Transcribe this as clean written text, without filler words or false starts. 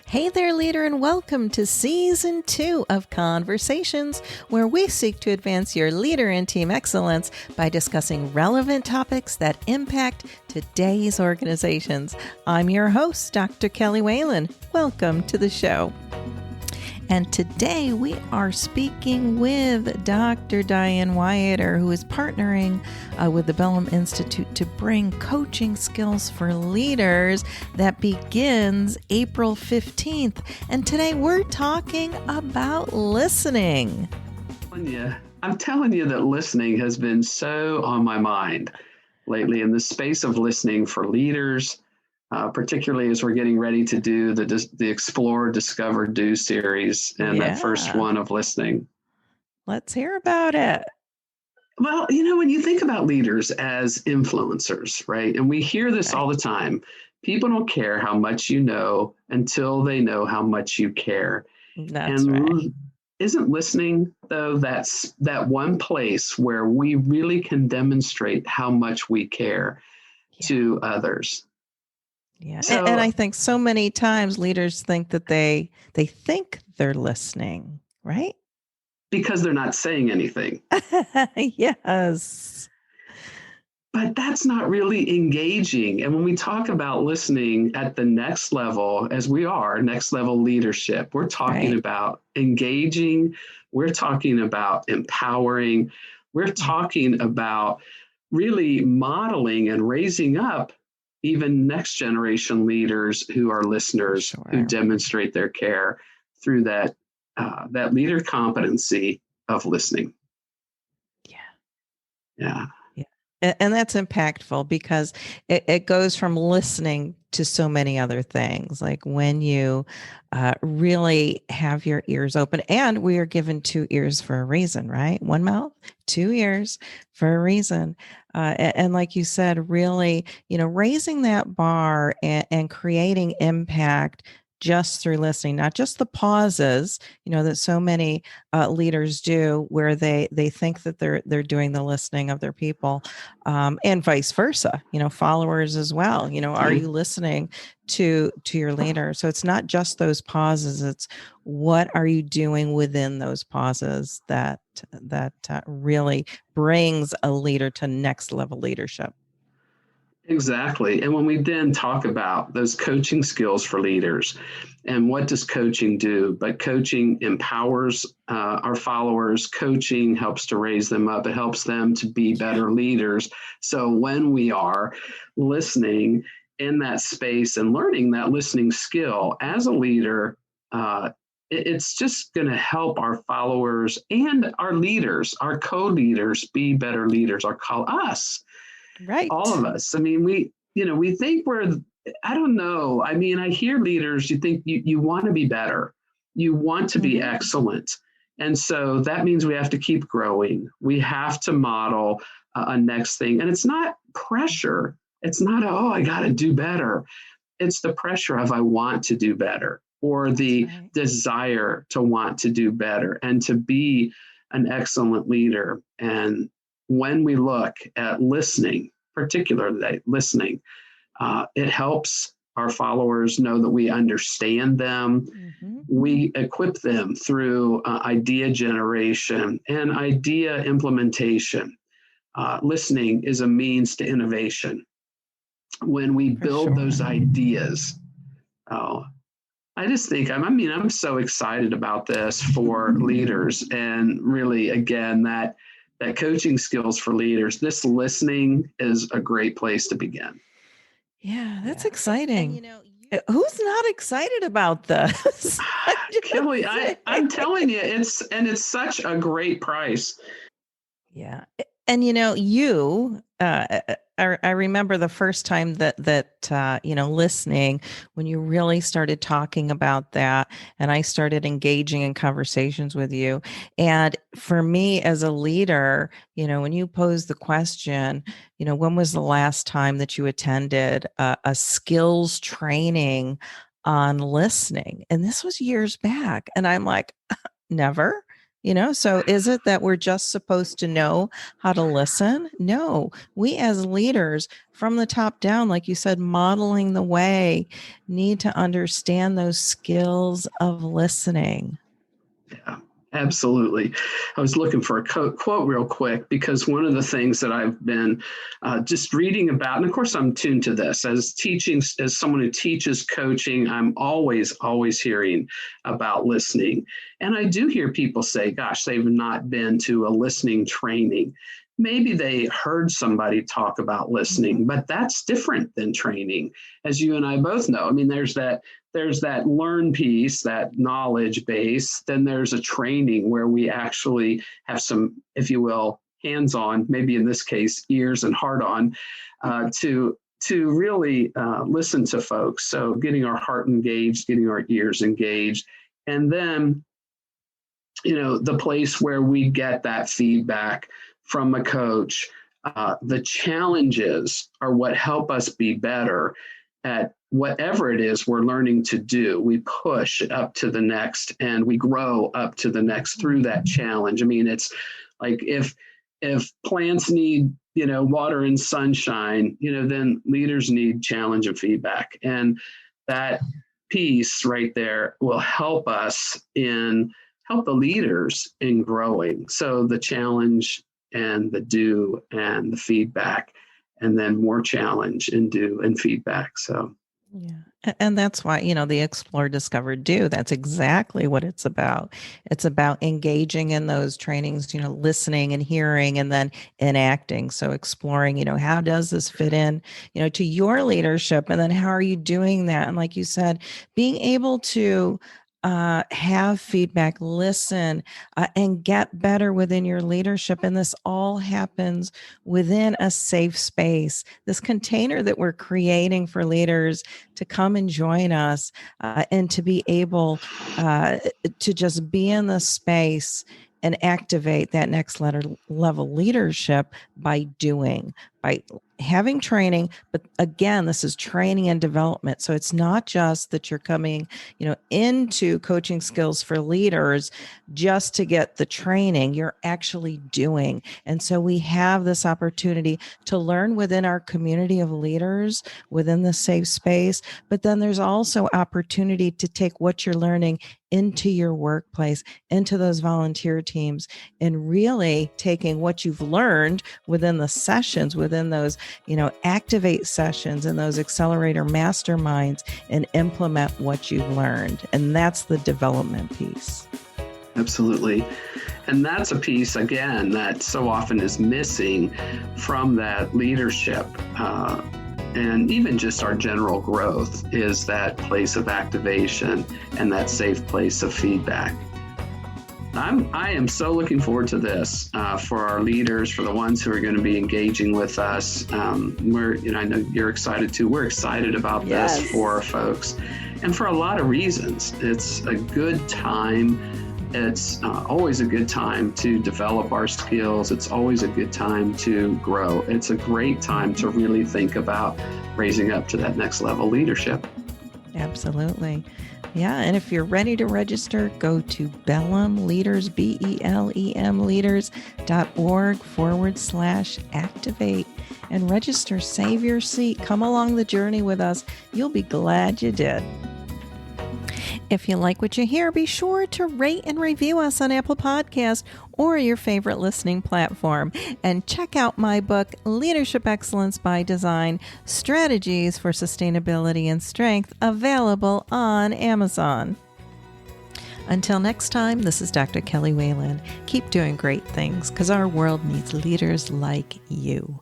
Hey there, leader, and welcome to Season 2 of Conversations, where we seek to advance your leader and team excellence by discussing relevant topics that impact today's organizations. I'm your host, Dr. Kelly Whalen. Welcome to the show. And today we are speaking with Dr. Diane Wiater, who is partnering with the Bellum Institute to bring coaching skills for leaders that begins April 15th. And today we're talking about listening. I'm telling you that listening has been so on my mind lately in the space of listening for leaders. Particularly as we're getting ready to do the Explore, Discover, Do series and that first one of listening. Let's hear about it. Well, when you think about leaders as influencers, right? And we hear this all the time. People don't care how much you know until they know how much you care. That's right. Isn't listening, though, that's that one place where we really can demonstrate how much we care to others. Yeah. So, and I think so many times leaders think that they think they're listening, right? Because they're not saying anything. Yes. But that's not really engaging. And when we talk about listening at the next level, as we are, next level leadership, we're talking about engaging, we're talking about empowering, we're talking about really modeling and raising up even next generation leaders who are listeners, who demonstrate their care through that leader competency of listening. Yeah. And that's impactful because it goes from listening to so many other things. Like when you really have your ears open, and we are given 2 ears for a reason, right? 1 mouth, 2 ears for a reason. And like you said, really, raising that bar and creating impact just through listening, not just the pauses, that so many leaders do, where they think that they're doing the listening of their people, and vice versa. Followers as well. Are you listening to your leader? So it's not just those pauses; it's what are you doing within those pauses that really brings a leader to next level leadership. Exactly. And when we then talk about those coaching skills for leaders, and what does coaching do? But coaching empowers our followers. Coaching helps to raise them up. It helps them to be better leaders. So when we are listening in that space and learning that listening skill as a leader, it's just going to help our followers and our leaders, our co-leaders, be better leaders, or call us. Right. All of us. I mean, we think I don't know. I mean, I hear leaders, you think you want to be better. You want to be excellent. And so that means we have to keep growing. We have to model a next thing. And it's not pressure. It's not, I got to do better. It's the pressure of I want to do better, or the desire to want to do better and to be an excellent leader. And when we look at listening, particularly listening, it helps our followers know that we understand them. We equip them through idea generation and idea implementation. Listening is a means to innovation. When we build those ideas, I just think, I'm so excited about this for leaders, and really, again, that coaching skills for leaders, this listening is a great place to begin. Yeah, that's exciting. And, who's not excited about this? Kelly, I'm telling you, it's such a great price. Yeah. And, I remember the first time that listening, when you really started talking about that, and I started engaging in conversations with you. And for me as a leader, when you pose the question, when was the last time that you attended a skills training on listening? And this was years back. And I'm like, never. So is it that we're just supposed to know how to listen? No, we as leaders from the top down, like you said, modeling the way, need to understand those skills of listening. Yeah, absolutely. I was looking for a quote real quick, because one of the things that I've been just reading about, and of course I'm tuned to this as someone who teaches coaching, I'm always hearing about listening. And I do hear people say, gosh, they've not been to a listening training. Maybe they heard somebody talk about listening, but that's different than training, as you and I both know. I mean, there's that learn piece, that knowledge base. Then there's a training where we actually have some, if you will, hands-on, maybe in this case, ears and heart on, to really listen to folks. So getting our heart engaged, getting our ears engaged, and then, the place where we get that feedback from a coach. The challenges are what help us be better at whatever it is we're learning to do. We push up to the next, and we grow up to the next through that challenge. I mean, it's like if plants need, water and sunshine, then leaders need challenge and feedback. And that piece right there will help the leaders in growing. So the challenge and the do and the feedback, and then more challenge and do and feedback. So, yeah. And that's why, the Explore, Discover, Do, that's exactly what it's about. It's about engaging in those trainings, listening and hearing, and then enacting. So exploring, how does this fit in, to your leadership? And then how are you doing that? And like you said, being able to have feedback, listen, and get better within your leadership. And this all happens within a safe space, this container that we're creating for leaders to come and join us, and to be able to just be in the space and activate that next level leadership by having training. But again, this is training and development. So it's not just that you're coming, into coaching skills for leaders just to get the training. You're actually doing. And so we have this opportunity to learn within our community of leaders, within the safe space. But then there's also opportunity to take what you're learning into your workplace, into those volunteer teams, and really taking what you've learned within the sessions, within those, activate sessions and those accelerator masterminds, and implement what you've learned. And that's the development piece. Absolutely. And that's a piece, again, that so often is missing from that leadership. And even just our general growth is that place of activation and that safe place of feedback. I am so looking forward to this for our leaders, for the ones who are going to be engaging with us. I know you're excited too. We're excited about this for our folks, and for a lot of reasons. It's a good time. It's always a good time to develop our skills. It's always a good time to grow. It's a great time to really think about raising up to that next level leadership. Absolutely. Yeah. And if you're ready to register, go to Belem Leaders, BELEM leaders.org/activate and register. Save your seat. Come along the journey with us. You'll be glad you did. If you like what you hear, be sure to rate and review us on Apple Podcasts or your favorite listening platform. And check out my book, Leadership Excellence by Design, Strategies for Sustainability and Strength, available on Amazon. Until next time, this is Dr. Kelly Whalen. Keep doing great things, because our world needs leaders like you.